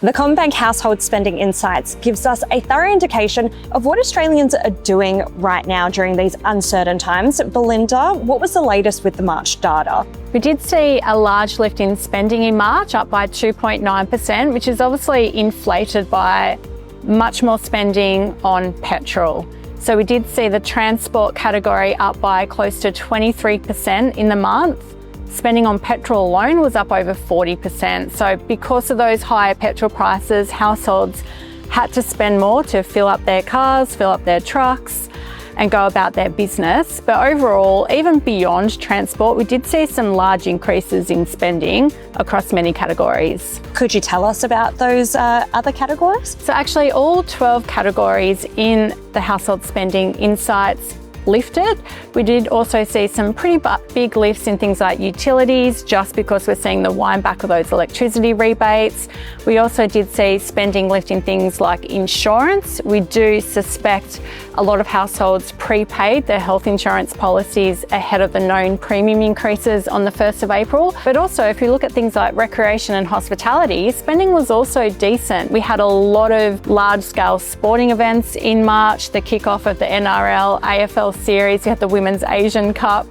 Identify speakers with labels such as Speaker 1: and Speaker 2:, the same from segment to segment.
Speaker 1: The Commonwealth Household Spending Insights gives us a thorough indication of what Australians are doing right now during these uncertain times. Belinda, what was the latest with the March data?
Speaker 2: We did see a large lift in spending in March, up by 2.9%, which is obviously inflated by much more spending on petrol. So we did see the transport category up by close to 23% in the month. Spending on petrol alone was up over 40%. So because of those higher petrol prices, households had to spend more to fill up their cars, fill up their trucks, and go about their business. But overall, even beyond transport, we did see some large increases in spending across many categories.
Speaker 1: Could you tell us about those other categories?
Speaker 2: So actually all 12 categories in the Household Spending Insights lifted. We did also see some pretty big lifts in things like utilities, just because we're seeing the wind back of those electricity rebates. We also did see spending lift in things like insurance. We do suspect a lot of households prepaid their health insurance policies ahead of the known premium increases on the 1st of April. But also, if you look at things like recreation and hospitality, spending was also decent. We had a lot of large-scale sporting events in March, the kickoff of the NRL, AFL series, we had the Women's Asian Cup.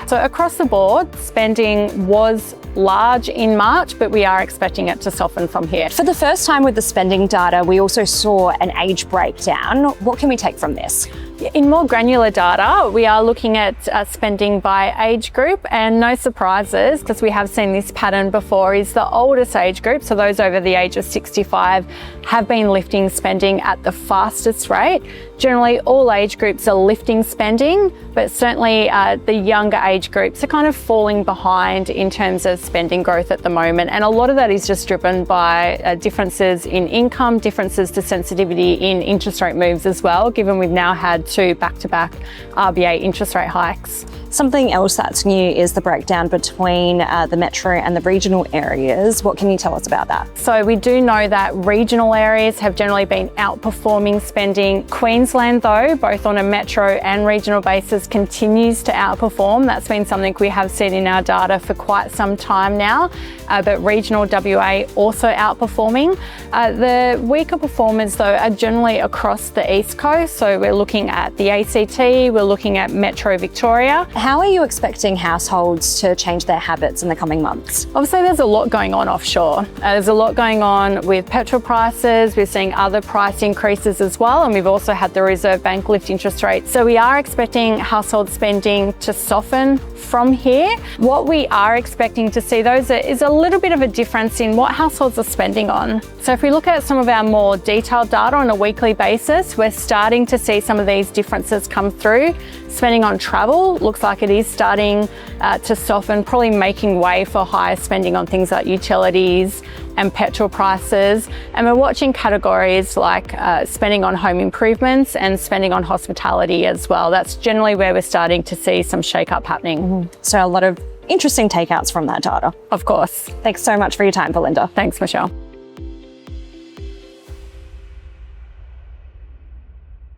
Speaker 2: So across the board, spending was large in March, but we are expecting it to soften from here.
Speaker 1: For the first time with the spending data, we also saw an age breakdown. What can we take from this?
Speaker 2: In more granular data, we are looking at spending by age group, and no surprises, because we have seen this pattern before, is the oldest age group, so those over the age of 65, have been lifting spending at the fastest rate. Generally, all age groups are lifting spending, but certainly the younger age groups are kind of falling behind in terms of spending growth at the moment. And a lot of that is just driven by differences in income, differences to sensitivity in interest rate moves as well, given we've now had 2 back-to-back RBA interest rate hikes.
Speaker 1: Something else that's new is the breakdown between the metro and the regional areas. What can you tell us about that?
Speaker 2: So we do know that regional areas have generally been outperforming spending. Queensland, though, both on a metro and regional basis, continues to outperform. That's been something we have seen in our data for quite some time now, but regional WA also outperforming. The weaker performers, though, are generally across the East Coast. So we're looking at the ACT, we're looking at Metro Victoria.
Speaker 1: How are you expecting households to change their habits in the coming months?
Speaker 2: Obviously, there's a lot going on offshore. There's a lot going on with petrol prices. We're seeing other price increases as well, and we've also had the Reserve Bank lift interest rates. So we are expecting household spending to soften from here. What we are expecting to see, though, is a little bit of a difference in what households are spending on. So if we look at some of our more detailed data on a weekly basis, we're starting to see some of these differences come through. Spending on travel looks like it is starting to soften, probably making way for higher spending on things like utilities and petrol prices. And we're watching categories like spending on home improvements and spending on hospitality as well. That's generally where we're starting to see some shake-up happening.
Speaker 1: So a lot of interesting takeouts from that data.
Speaker 2: Of course.
Speaker 1: Thanks so much for your time, Belinda.
Speaker 2: Thanks, Michelle.